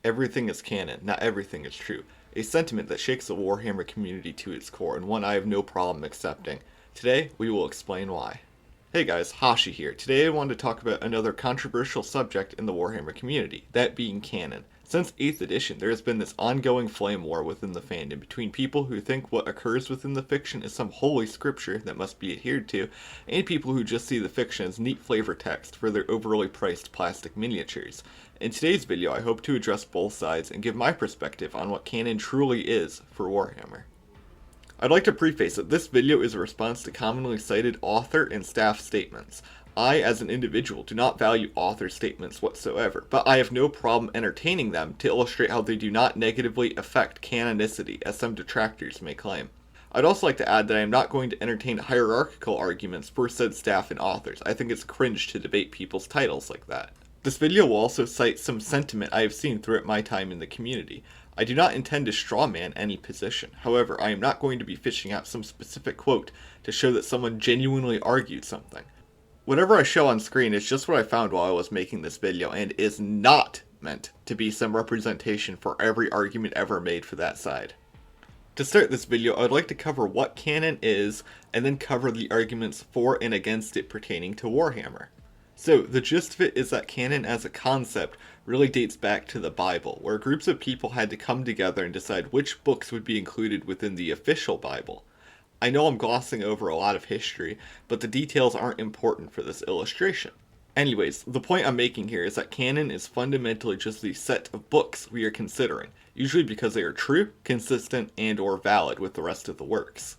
Everything is canon, not everything is true. A sentiment that shakes the Warhammer community to its core, and one I have no problem accepting. Today, we will explain why. Hey guys, Hashi here. Today I wanted to talk about another controversial subject in the Warhammer community, that being canon. Since 8th edition, there has been this ongoing flame war within the fandom between people who think what occurs within the fiction is some holy scripture that must be adhered to, and people who just see the fiction as neat flavor text for their overly priced plastic miniatures. In today's video, I hope to address both sides and give my perspective on what canon truly is for Warhammer. I'd like to preface that this video is a response to commonly cited author and staff statements. I, as an individual, do not value author statements whatsoever, but I have no problem entertaining them to illustrate how they do not negatively affect canonicity, as some detractors may claim. I'd also like to add that I am not going to entertain hierarchical arguments for said staff and authors. I think it's cringe to debate people's titles like that. This video will also cite some sentiment I have seen throughout my time in the community. I do not intend to strawman any position. However, I am not going to be fishing out some specific quote to show that someone genuinely argued something. Whatever I show on screen is just what I found while I was making this video and is not meant to be some representation for every argument ever made for that side. To start this video, I would like to cover what canon is and then cover the arguments for and against it pertaining to Warhammer. So, the gist of it is that canon as a concept really dates back to the Bible, where groups of people had to come together and decide which books would be included within the official Bible. I know I'm glossing over a lot of history, but the details aren't important for this illustration. Anyways, the point I'm making here is that canon is fundamentally just the set of books we are considering, usually because they are true, consistent, and or valid with the rest of the works.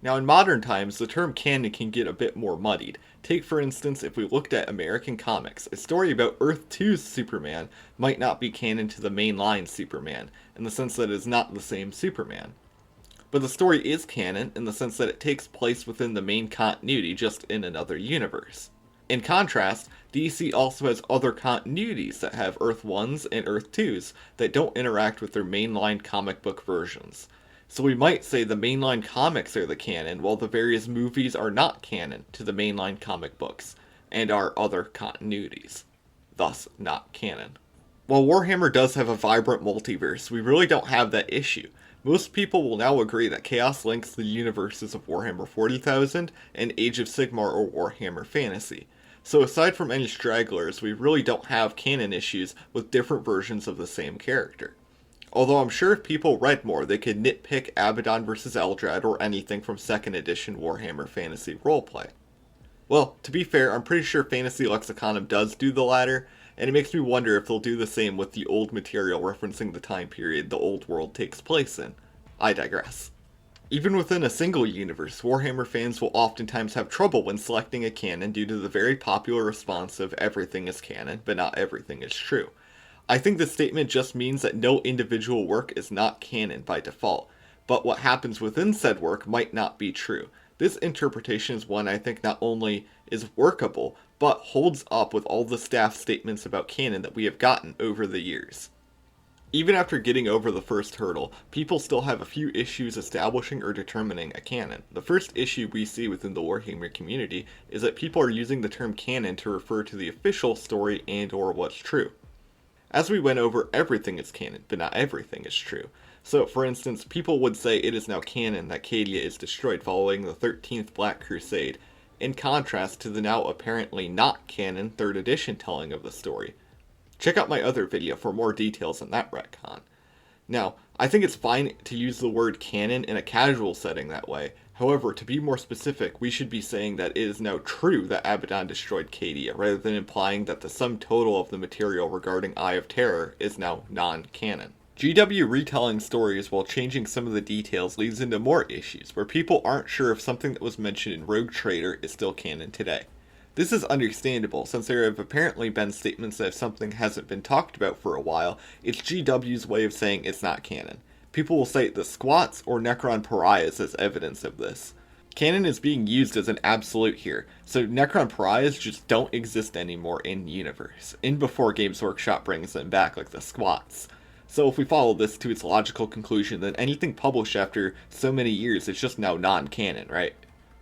Now in modern times, the term canon can get a bit more muddied. Take for instance, if we looked at American comics, a story about Earth 2's Superman might not be canon to the mainline Superman, in the sense that it is not the same Superman. But the story is canon in the sense that it takes place within the main continuity, just in another universe. In contrast, DC also has other continuities that have Earth 1s and Earth 2s that don't interact with their mainline comic book versions. So we might say the mainline comics are the canon, while the various movies are not canon to the mainline comic books, and are other continuities. Thus, not canon. While Warhammer does have a vibrant multiverse, we really don't have that issue. Most people will now agree that Chaos links the universes of Warhammer 40,000 and Age of Sigmar or Warhammer Fantasy. So aside from any stragglers, we really don't have canon issues with different versions of the same character. Although I'm sure if people read more, they could nitpick Abaddon vs. Eldrad or anything from 2nd edition Warhammer Fantasy roleplay. Well, to be fair, I'm pretty sure Fantasy Lexiconum does do the latter, and it makes me wonder if they'll do the same with the old material referencing the time period the old world takes place in. I digress. Even within a single universe, Warhammer fans will oftentimes have trouble when selecting a canon due to the very popular response of everything is canon, but not everything is true. I think this statement just means that no individual work is not canon by default, but what happens within said work might not be true. This interpretation is one I think not only is workable, but holds up with all the staff statements about canon that we have gotten over the years. Even after getting over the first hurdle, people still have a few issues establishing or determining a canon. The first issue we see within the Warhammer community is that people are using the term canon to refer to the official story and or what's true. As we went over, everything is canon, but not everything is true. So, for instance, people would say it is now canon that Cadia is destroyed following the 13th Black Crusade, in contrast to the now apparently not canon 3rd edition telling of the story. Check out my other video for more details on that retcon. Now, I think it's fine to use the word canon in a casual setting that way. However, to be more specific, we should be saying that it is now true that Abaddon destroyed Cadia, rather than implying that the sum total of the material regarding Eye of Terror is now non-canon. GW retelling stories while changing some of the details leads into more issues, where people aren't sure if something that was mentioned in Rogue Trader is still canon today. This is understandable, since there have apparently been statements that if something hasn't been talked about for a while, it's GW's way of saying it's not canon. People will cite the Squats or Necron Pariahs as evidence of this. Canon is being used as an absolute here, so Necron Pariahs just don't exist anymore in universe, in before Games Workshop brings them back like the Squats. So if we follow this to its logical conclusion, then anything published after so many years is just now non-canon, right?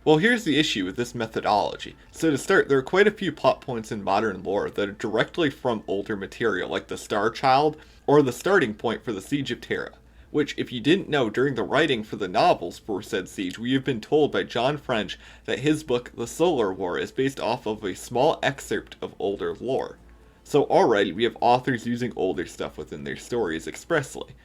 Well, here's the issue with this methodology. So to start, there are quite a few plot points in modern lore that are directly from older material, like the Star Child or the starting point for the Siege of Terra, which, if you didn't know, during the writing for the novels for said siege, we have been told by John French that his book, The Solar War, is based off of a small excerpt of older lore. So already we have authors using older stuff within their stories expressly.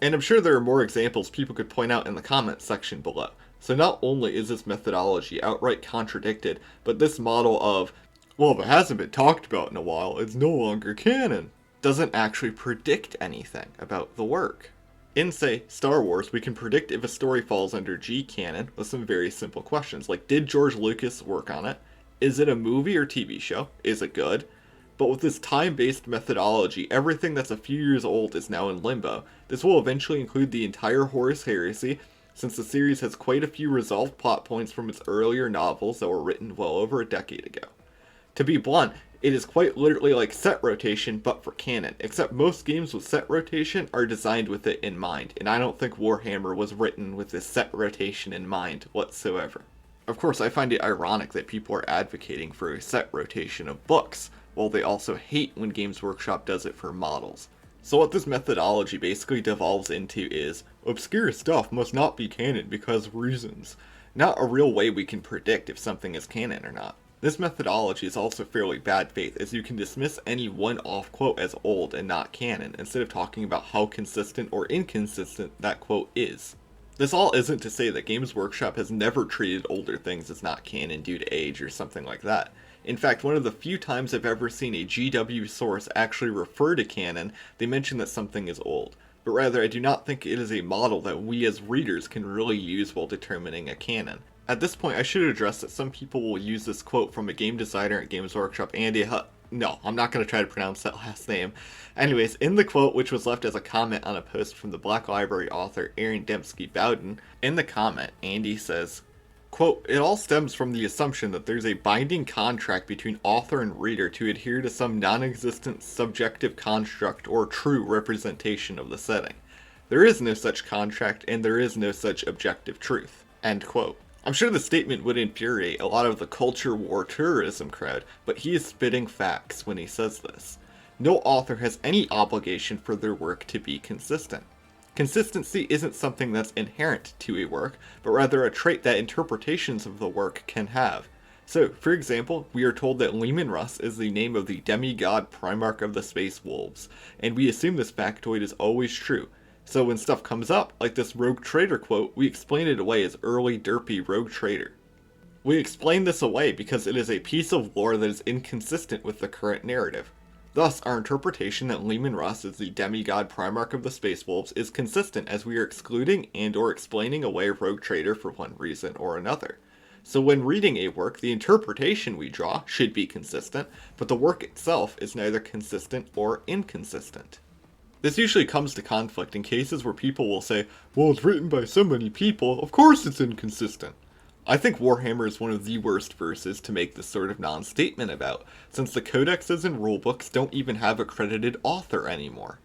And I'm sure there are more examples people could point out in the comments section below. So not only is this methodology outright contradicted, but this model of, well, if it hasn't been talked about in a while, it's no longer canon, doesn't actually predict anything about the work. In, say, Star Wars, we can predict if a story falls under G canon with some very simple questions, like did George Lucas work on it? Is it a movie or TV show? Is it good? But with this time-based methodology, everything that's a few years old is now in limbo. This will eventually include the entire Horus Heresy, since the series has quite a few resolved plot points from its earlier novels that were written well over a decade ago. To be blunt, it is quite literally like set rotation, but for canon, except most games with set rotation are designed with it in mind, and I don't think Warhammer was written with this set rotation in mind whatsoever. Of course, I find it ironic that people are advocating for a set rotation of books, while they also hate when Games Workshop does it for models. So what this methodology basically devolves into is, obscure stuff must not be canon because reasons. Not a real way we can predict if something is canon or not. This methodology is also fairly bad faith, as you can dismiss any one-off quote as old and not canon, instead of talking about how consistent or inconsistent that quote is. This all isn't to say that Games Workshop has never treated older things as not canon due to age or something like that. In fact, one of the few times I've ever seen a GW source actually refer to canon, they mention that something is old. But rather, I do not think it is a model that we as readers can really use while determining a canon. At this point, I should address that some people will use this quote from a game designer at Games Workshop, No, I'm not going to try to pronounce that last name. Anyways, in the quote, which was left as a comment on a post from the Black Library author Aaron Dembski-Bowden, in the comment, Andy says, quote, it all stems from the assumption that there's a binding contract between author and reader to adhere to some non-existent subjective construct or true representation of the setting. There is no such contract, and there is no such objective truth. End quote. I'm sure the statement would infuriate a lot of the culture war tourism crowd, but he is spitting facts when he says this. No author has any obligation for their work to be consistent. Consistency isn't something that's inherent to a work, but rather a trait that interpretations of the work can have. So, for example, we are told that Leman Russ is the name of the demigod Primarch of the Space Wolves, and we assume this factoid is always true. So when stuff comes up, like this Rogue Trader quote, we explain it away as early derpy Rogue Trader. We explain this away because it is a piece of lore that is inconsistent with the current narrative. Thus, our interpretation that Leman Russ is the demigod Primarch of the Space Wolves is consistent, as we are excluding and or explaining away Rogue Trader for one reason or another. So when reading a work, the interpretation we draw should be consistent, but the work itself is neither consistent or inconsistent. This usually comes to conflict in cases where people will say, well, it's written by so many people, of course it's inconsistent. I think Warhammer is one of the worst verses to make this sort of non-statement about, since the codexes and rulebooks don't even have a credited author anymore.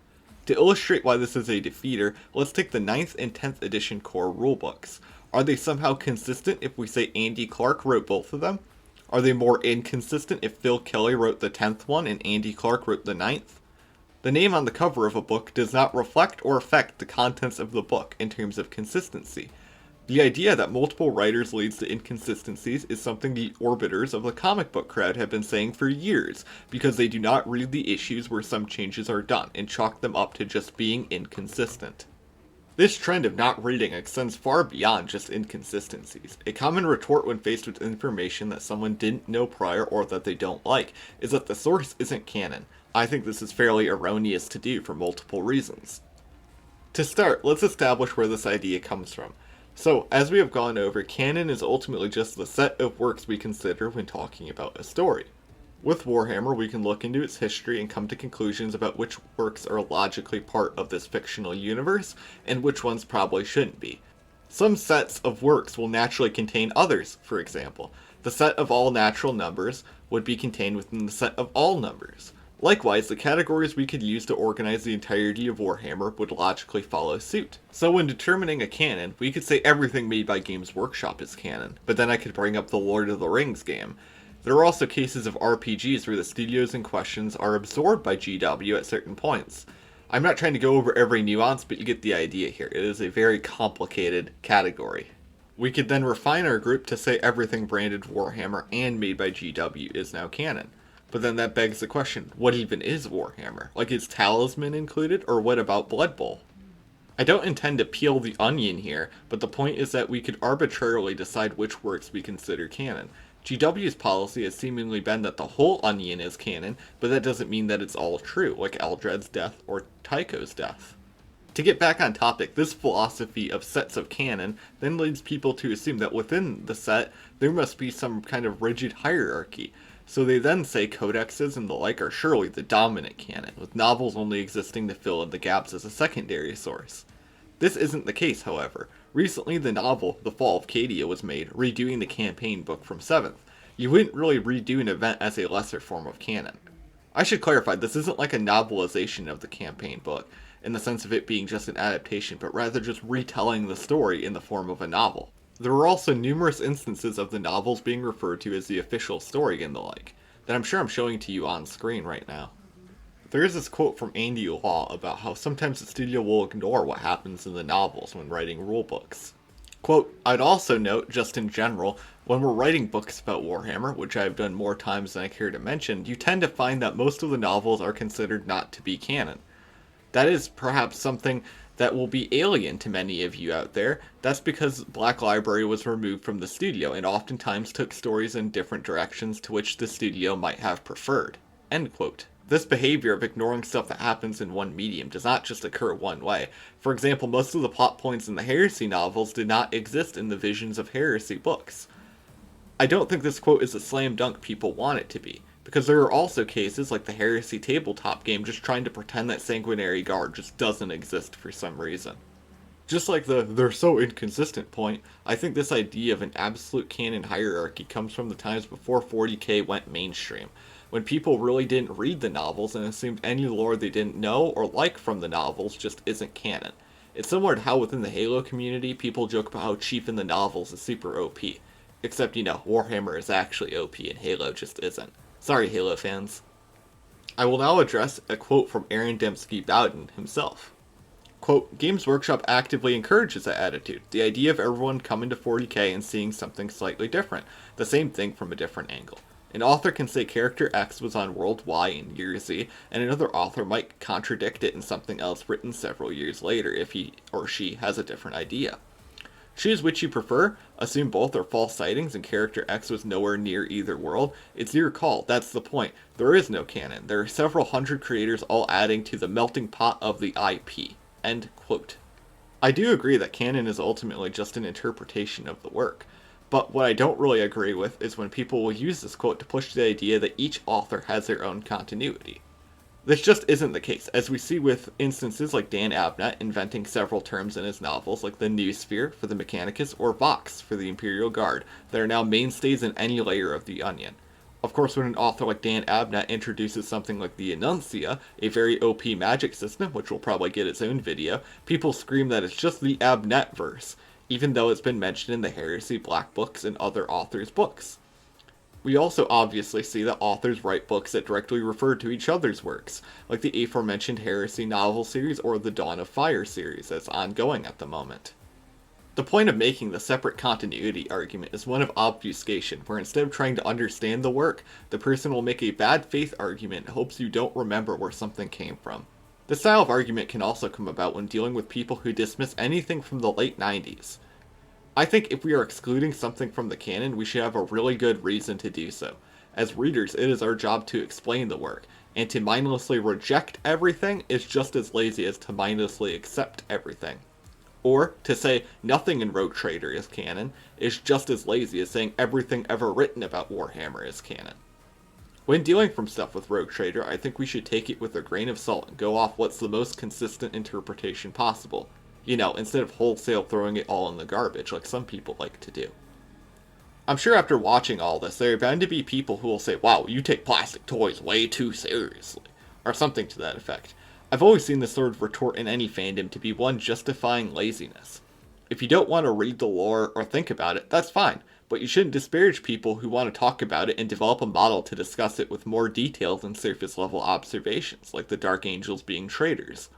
To illustrate why this is a defeater, let's take the 9th and 10th edition core rulebooks. Are they somehow consistent if we say Andy Clark wrote both of them? Are they more inconsistent if Phil Kelly wrote the 10th one and Andy Clark wrote the 9th? The name on the cover of a book does not reflect or affect the contents of the book in terms of consistency. The idea that multiple writers leads to inconsistencies is something the orbiters of the comic book crowd have been saying for years, because they do not read the issues where some changes are done and chalk them up to just being inconsistent. This trend of not reading extends far beyond just inconsistencies. A common retort when faced with information that someone didn't know prior or that they don't like is that the source isn't canon. I think this is fairly erroneous to do for multiple reasons. To start, let's establish where this idea comes from. So, as we have gone over, canon is ultimately just the set of works we consider when talking about a story. With Warhammer, we can look into its history and come to conclusions about which works are logically part of this fictional universe, and which ones probably shouldn't be. Some sets of works will naturally contain others, for example. The set of all natural numbers would be contained within the set of all numbers. Likewise, the categories we could use to organize the entirety of Warhammer would logically follow suit. So when determining a canon, we could say everything made by Games Workshop is canon, but then I could bring up the Lord of the Rings game. There are also cases of RPGs where the studios in questions are absorbed by GW at certain points. I'm not trying to go over every nuance, but you get the idea here. It is a very complicated category. We could then refine our group to say everything branded Warhammer and made by GW is now canon. But then that begs the question, what even is Warhammer? Like, is Talisman included, or what about Blood Bowl? I don't intend to peel the onion here, but the point is that we could arbitrarily decide which works we consider canon. GW's policy has seemingly been that the whole onion is canon, but that doesn't mean that it's all true, like Eldred's death or Tycho's death. To get back on topic, this philosophy of sets of canon then leads people to assume that within the set, there must be some kind of rigid hierarchy. So they then say codexes and the like are surely the dominant canon, with novels only existing to fill in the gaps as a secondary source. This isn't the case, however. Recently, the novel The Fall of Cadia was made, redoing the campaign book from 7th. You wouldn't really redo an event as a lesser form of canon. I should clarify, this isn't like a novelization of the campaign book, in the sense of it being just an adaptation, but rather just retelling the story in the form of a novel. There were also numerous instances of the novels being referred to as the official story and the like, that I'm sure I'm showing to you on screen right now. There is this quote from Andy Law about how sometimes the studio will ignore what happens in the novels when writing rulebooks. Quote, I'd also note, just in general, when we're writing books about Warhammer, which I've done more times than I care to mention, you tend to find that most of the novels are considered not to be canon. That is perhaps something that will be alien to many of you out there. That's because Black Library was removed from the studio and oftentimes took stories in different directions to which the studio might have preferred. End quote. This behavior of ignoring stuff that happens in one medium does not just occur one way. For example, most of the plot points in the Heresy novels did not exist in the Visions of Heresy books. I don't think this quote is a slam dunk people want it to be, because there are also cases like the Heresy tabletop game just trying to pretend that Sanguinary Guard just doesn't exist for some reason. Just like the they're so inconsistent point, I think this idea of an absolute canon hierarchy comes from the times before 40k went mainstream, when people really didn't read the novels and assumed any lore they didn't know or like from the novels just isn't canon. It's similar to how within the Halo community, people joke about how Chief in the novels is super OP. Except, Warhammer is actually OP and Halo just isn't. Sorry, Halo fans. I will now address a quote from Aaron Dembski Bowden himself. Quote, Games Workshop actively encourages that attitude, the idea of everyone coming to 40k and seeing something slightly different, the same thing from a different angle. An author can say character X was on World Y in year Z, and another author might contradict it in something else written several years later if he or she has a different idea. Choose which you prefer, assume both are false sightings and character X was nowhere near either world. It's your call, that's the point. There is no canon. There are several hundred creators all adding to the melting pot of the IP. End quote. I do agree that canon is ultimately just an interpretation of the work, but what I don't really agree with is when people will use this quote to push the idea that each author has their own continuity. This just isn't the case, as we see with instances like Dan Abnett inventing several terms in his novels, like the Noosphere for the Mechanicus or Vox for the Imperial Guard, that are now mainstays in any layer of the onion. Of course, when an author like Dan Abnett introduces something like the Annuncia, a very OP magic system, which will probably get its own video, people scream that it's just the Abnett verse, even though it's been mentioned in the Heresy Black Books and other authors' books. We also obviously see that authors write books that directly refer to each other's works, like the aforementioned Heresy novel series or the Dawn of Fire series that's ongoing at the moment. The point of making the separate continuity argument is one of obfuscation, where instead of trying to understand the work, the person will make a bad faith argument in hopes you don't remember where something came from. This style of argument can also come about when dealing with people who dismiss anything from the late 90s. I think if we are excluding something from the canon, we should have a really good reason to do so. As readers, it is our job to explain the work, and to mindlessly reject everything is just as lazy as to mindlessly accept everything. Or, to say nothing in Rogue Trader is canon is just as lazy as saying everything ever written about Warhammer is canon. When dealing from stuff with Rogue Trader, I think we should take it with a grain of salt and go off what's the most consistent interpretation possible. Instead of wholesale throwing it all in the garbage like some people like to do. I'm sure after watching all this, there are bound to be people who will say, wow, you take plastic toys way too seriously, or something to that effect. I've always seen this sort of retort in any fandom to be one justifying laziness. If you don't want to read the lore or think about it, that's fine, but you shouldn't disparage people who want to talk about it and develop a model to discuss it with more detail than surface level observations, like the Dark Angels being traitors.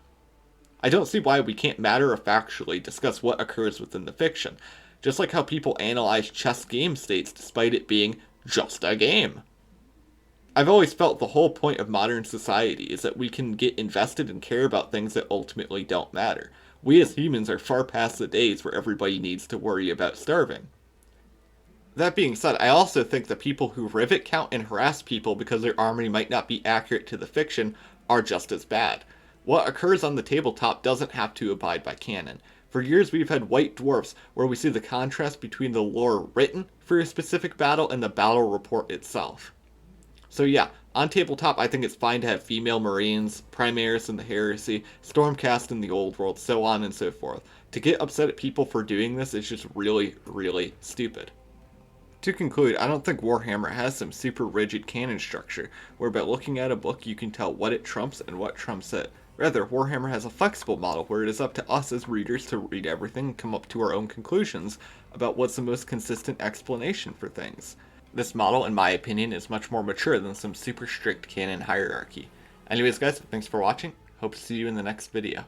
I don't see why we can't matter-of-factually discuss what occurs within the fiction, just like how people analyze chess game states despite it being just a game. I've always felt the whole point of modern society is that we can get invested and care about things that ultimately don't matter. We as humans are far past the days where everybody needs to worry about starving. That being said, I also think the people who rivet count and harass people because their army might not be accurate to the fiction are just as bad. What occurs on the tabletop doesn't have to abide by canon. For years we've had white dwarfs where we see the contrast between the lore written for a specific battle and the battle report itself. So yeah, on tabletop I think it's fine to have female marines, Primaris in the Heresy, Stormcast in the Old World, so on and so forth. To get upset at people for doing this is just really, really stupid. To conclude, I don't think Warhammer has some super rigid canon structure, where by looking at a book you can tell what it trumps and what trumps it. Rather, Warhammer has a flexible model where it is up to us as readers to read everything and come up to our own conclusions about what's the most consistent explanation for things. This model, in my opinion, is much more mature than some super strict canon hierarchy. Anyways guys, thanks for watching. Hope to see you in the next video.